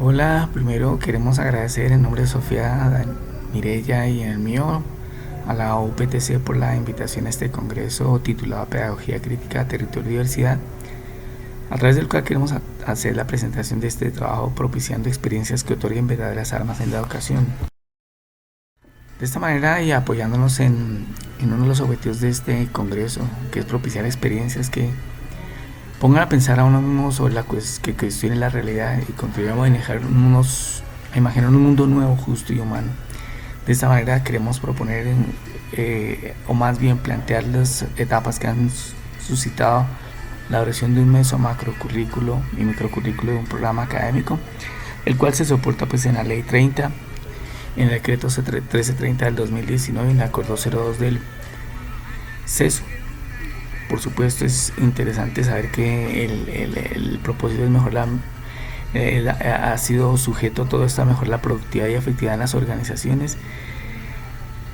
Hola, primero queremos agradecer en nombre de Sofía, Mireya y en el mío a la UPTC por la invitación a este congreso titulado Pedagogía Crítica, Territorio y Diversidad, a través del cual queremos hacer la presentación de este trabajo propiciando experiencias que otorguen verdaderas armas en la educación. De esta manera y apoyándonos en uno de los objetivos de este congreso, que es propiciar experiencias que pongan a pensar a uno mismo sobre que cuestionen la realidad y contribuyan a imaginar un mundo nuevo, justo y humano. De esta manera queremos proponer, o más bien plantear las etapas que han suscitado la duración de un meso macrocurrículo y microcurrículo de un programa académico, el cual se soporta pues en la Ley 30, en el Decreto 1330 del 2019 y en el Acuerdo 02 del CESU. Por supuesto es interesante saber que el propósito es mejorar ha sido sujeto todo esto a mejorar la productividad y efectividad en las organizaciones,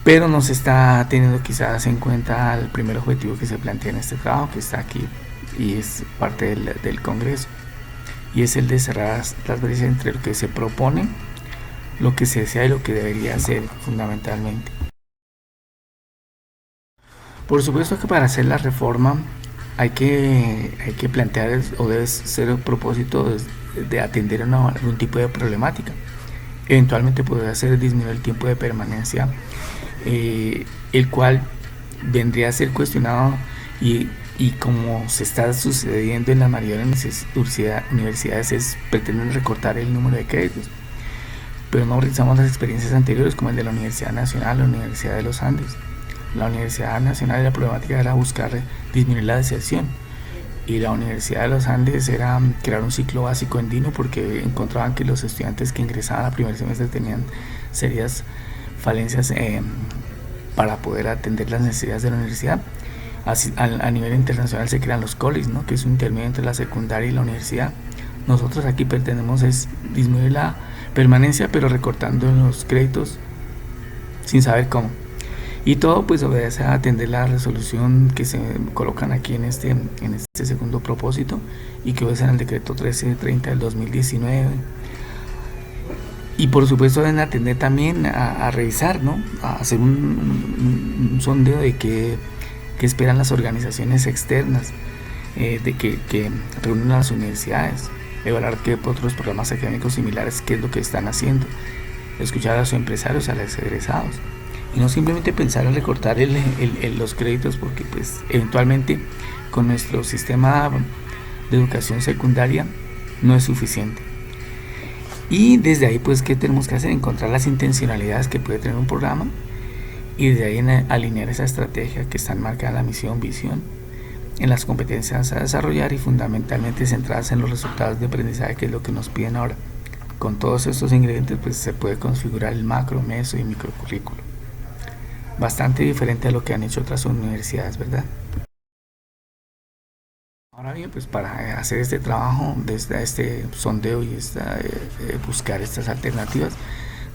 pero no se está teniendo quizás en cuenta el primer objetivo que se plantea en este trabajo, que está aquí y es parte del Congreso, y es el de cerrar las brechas entre lo que se propone, lo que se desea y lo que debería ser fundamentalmente. Por supuesto que para hacer la reforma hay que plantear o debe ser el propósito de atender a algún tipo de problemática. Eventualmente podría ser disminuir el tiempo de permanencia, el cual vendría a ser cuestionado y como se está sucediendo en la mayoría de las universidades pretenden recortar el número de créditos, pero no realizamos las experiencias anteriores como el de la Universidad Nacional, la Universidad de los Andes. La Universidad Nacional, la problemática era buscar disminuir la deserción, y la Universidad de los Andes era crear un ciclo básico en Dino porque encontraban que los estudiantes que ingresaban a primer semestre tenían serias falencias para poder atender las necesidades de la universidad. Así, a nivel internacional se crean los colleges, ¿no?, que es un intermedio entre la secundaria y la universidad. Nosotros aquí pretendemos es disminuir la permanencia, pero recortando los créditos sin saber cómo. Y todo pues obedece a atender la resolución que se colocan aquí en este segundo propósito y que obedece al decreto 1330 del 2019. Y por supuesto deben atender también a revisar, ¿no?, a hacer un sondeo de qué esperan las organizaciones externas, de que reúnen a las universidades, evaluar qué otros programas académicos similares, qué es lo que están haciendo, escuchar a los empresarios, a los egresados, y no simplemente pensar en recortar los créditos, porque pues eventualmente con nuestro sistema de educación secundaria no es suficiente. Y desde ahí pues qué tenemos que hacer, encontrar las intencionalidades que puede tener un programa y desde ahí alinear esa estrategia que está enmarcada en la misión, visión, en las competencias a desarrollar y fundamentalmente centradas en los resultados de aprendizaje, que es lo que nos piden ahora. Con todos estos ingredientes pues se puede configurar el macro, meso y microcurrículo. Bastante diferente a lo que han hecho otras universidades, ¿verdad? Ahora bien, pues para hacer este trabajo, desde este sondeo y buscar estas alternativas,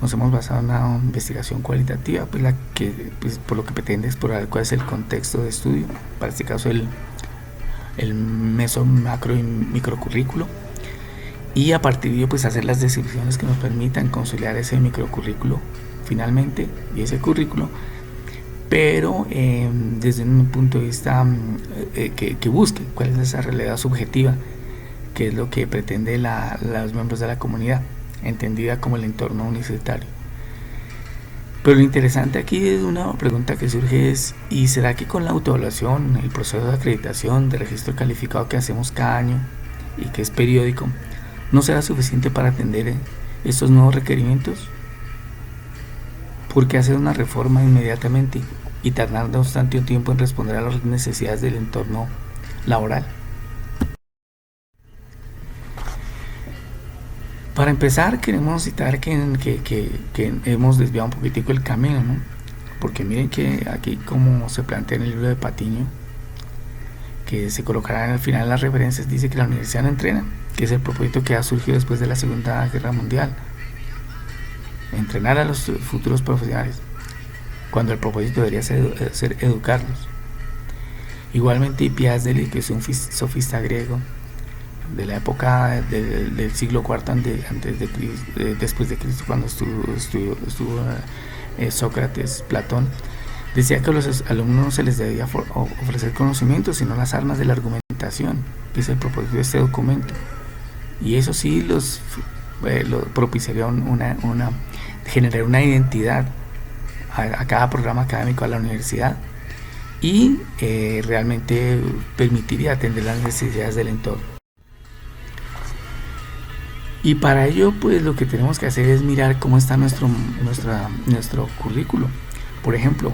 nos hemos basado en una investigación cualitativa, pues la que pues, por lo que pretende explorar cuál es el contexto de estudio, para este caso el meso, macro y microcurrículo, y a partir de ello pues hacer las decisiones que nos permitan conciliar ese microcurrículo finalmente y ese currículo, pero desde un punto de vista que busque cuál es esa realidad subjetiva, que es lo que pretende los miembros de la comunidad, entendida como el entorno universitario. Pero lo interesante aquí es una pregunta que surge es, ¿y será que con la autoevaluación, el proceso de acreditación, de registro calificado que hacemos cada año y que es periódico, no será suficiente para atender estos nuevos requerimientos? ¿Por qué hacer una reforma inmediatamente y tardarnos tanto tiempo en responder a las necesidades del entorno laboral? Para empezar, queremos citar que hemos desviado un poquitico el camino, ¿no? Porque miren que aquí, como se plantea en el libro de Patiño, que se colocará al final de las referencias, dice que la universidad no entrena, que es el propósito que ha surgido después de la Segunda Guerra Mundial: entrenar a los futuros profesionales, cuando el propósito debería ser educarlos. Igualmente Piazdeli, que es un sofista griego, de la época del siglo IV antes de Cristo, después de Cristo, cuando estuvo Sócrates, Platón, decía que a los alumnos no se les debía ofrecer conocimientos, sino las armas de la argumentación, que es el propósito de este documento. Y eso sí lo propiciaría generar una identidad a cada programa académico, a la universidad, y realmente permitiría atender las necesidades del entorno. Y para ello, pues lo que tenemos que hacer es mirar cómo está nuestro currículo. Por ejemplo,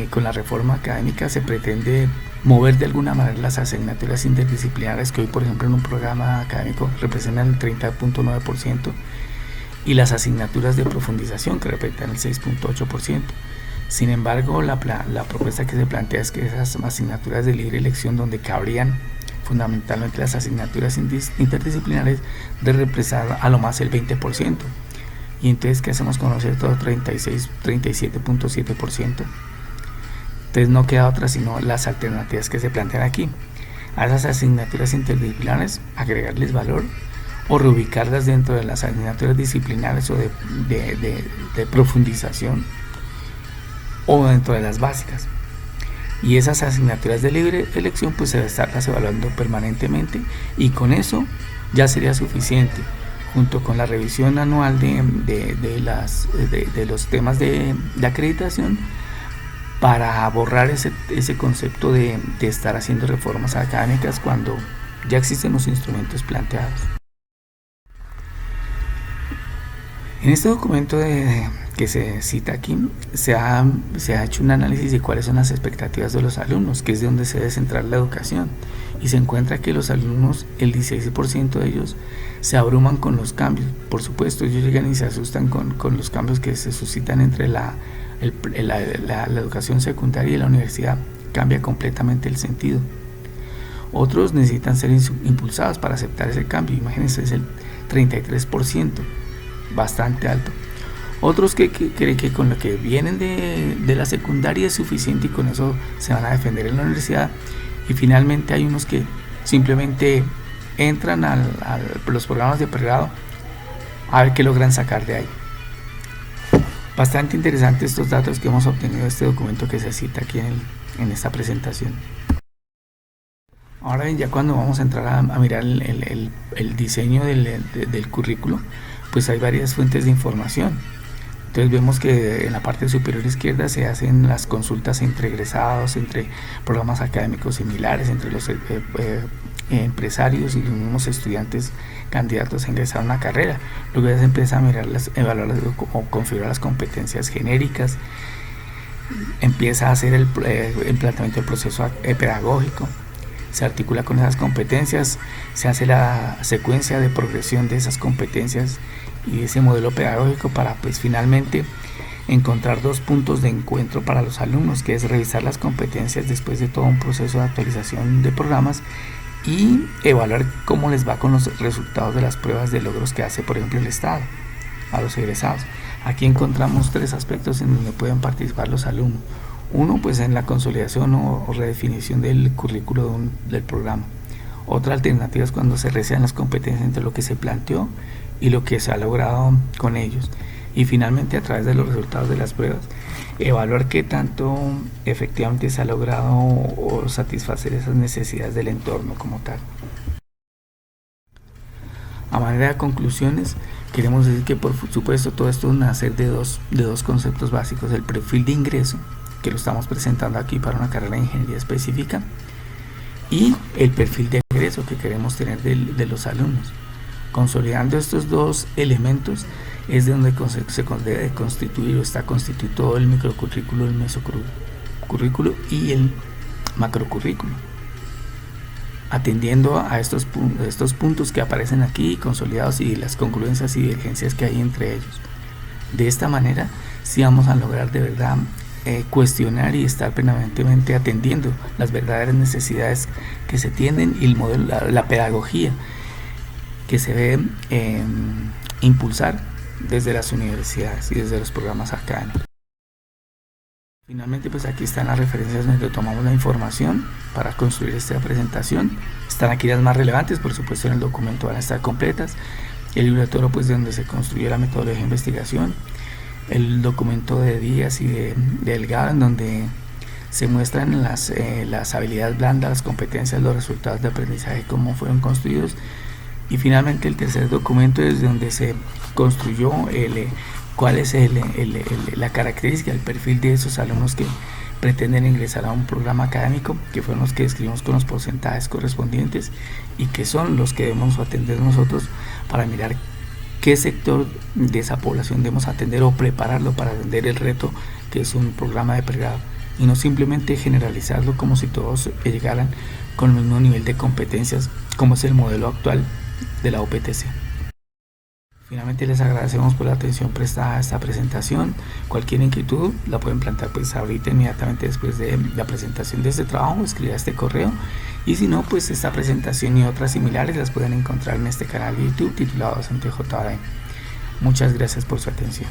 con la reforma académica se pretende mover de alguna manera las asignaturas interdisciplinares que hoy, por ejemplo, en un programa académico representan el 30.9%, y las asignaturas de profundización, que representan el 6.8%. Sin embargo, la propuesta que se plantea es que esas asignaturas de libre elección, donde cabrían fundamentalmente las asignaturas interdisciplinares, de representar a lo más el 20%. Y entonces, ¿qué hacemos con los otros 37.7%? Entonces no queda otra sino las alternativas que se plantean aquí. A esas asignaturas interdisciplinares agregarles valor, o reubicarlas dentro de las asignaturas disciplinares o de profundización, o dentro de las básicas. Y esas asignaturas de libre elección pues se debe estarlas evaluando permanentemente, y con eso ya sería suficiente, junto con la revisión anual de los temas de acreditación, para borrar ese concepto de estar haciendo reformas académicas cuando ya existen los instrumentos planteados. En este documento que se cita aquí, se ha hecho un análisis de cuáles son las expectativas de los alumnos, que es de donde se debe centrar la educación, y se encuentra que los alumnos, el 16% de ellos, se abruman con los cambios. Por supuesto, ellos llegan y se asustan con los cambios que se suscitan entre la educación secundaria y la universidad. Cambia completamente el sentido. Otros necesitan ser impulsados para aceptar ese cambio. Imagínense, es el 33%, bastante alto. Otros que creen que con lo que vienen de la secundaria es suficiente y con eso se van a defender en la universidad. Y finalmente hay unos que simplemente entran a los programas de pregrado a ver qué logran sacar de ahí. Bastante interesante estos datos que hemos obtenido de este documento que se cita aquí en esta presentación. Ahora bien, ya cuando vamos a entrar a mirar el diseño del currículo, pues hay varias fuentes de información. Entonces vemos que en la parte superior izquierda se hacen las consultas entre egresados, entre programas académicos similares, entre los empresarios y los mismos estudiantes candidatos a ingresar a una carrera. Luego ya se empieza a mirar evaluar o configurar las competencias genéricas, empieza a hacer el planteamiento del proceso pedagógico, se articula con esas competencias, se hace la secuencia de progresión de esas competencias y ese modelo pedagógico, para pues finalmente encontrar dos puntos de encuentro para los alumnos, que es revisar las competencias después de todo un proceso de actualización de programas y evaluar cómo les va con los resultados de las pruebas de logros que hace, por ejemplo, el Estado a los egresados. Aquí encontramos tres aspectos en donde pueden participar los alumnos. Uno, pues en la consolidación o redefinición del currículo del programa. Otra alternativa es cuando se resean las competencias entre lo que se planteó y lo que se ha logrado con ellos. Y finalmente, a través de los resultados de las pruebas, evaluar qué tanto efectivamente se ha logrado o satisfacer esas necesidades del entorno como tal. A manera de conclusiones, queremos decir que por supuesto todo esto nace de dos conceptos básicos: el perfil de ingreso, que lo estamos presentando aquí para una carrera de ingeniería específica, y el perfil de egreso que queremos tener de los alumnos. Consolidando estos dos elementos es de donde se debe constituir o está constituido todo el microcurrículo, el mesocurrículo y el macrocurrículo, atendiendo a estos puntos que aparecen aquí consolidados y las congruencias y divergencias que hay entre ellos. De esta manera sí vamos a lograr de verdad cuestionar y estar permanentemente atendiendo las verdaderas necesidades que se tienen y el modelo, la pedagogía que se debe impulsar desde las universidades y desde los programas académicos. Finalmente, pues aquí están las referencias donde tomamos la información para construir esta presentación. Están aquí las más relevantes, por supuesto en el documento van a estar completas. El libro de Toro, pues de donde se construyó la metodología de investigación. El documento de Díaz y de Delgado, en donde se muestran las habilidades blandas, las competencias, los resultados de aprendizaje, cómo fueron construidos. Y finalmente el tercer documento es donde se construyó cuál es la característica, el perfil de esos alumnos que pretenden ingresar a un programa académico, que fueron los que describimos con los porcentajes correspondientes y que son los que debemos atender nosotros para mirar qué sector de esa población debemos atender o prepararlo para atender el reto que es un programa de pregrado, y no simplemente generalizarlo como si todos llegaran con el mismo nivel de competencias como es el modelo actual de la OPTC. Finalmente les agradecemos por la atención prestada a esta presentación. Cualquier inquietud la pueden plantear pues ahorita inmediatamente después de la presentación de este trabajo, escriba este correo, y si no, pues esta presentación y otras similares las pueden encontrar en este canal de YouTube titulado Docente JB. Muchas gracias por su atención.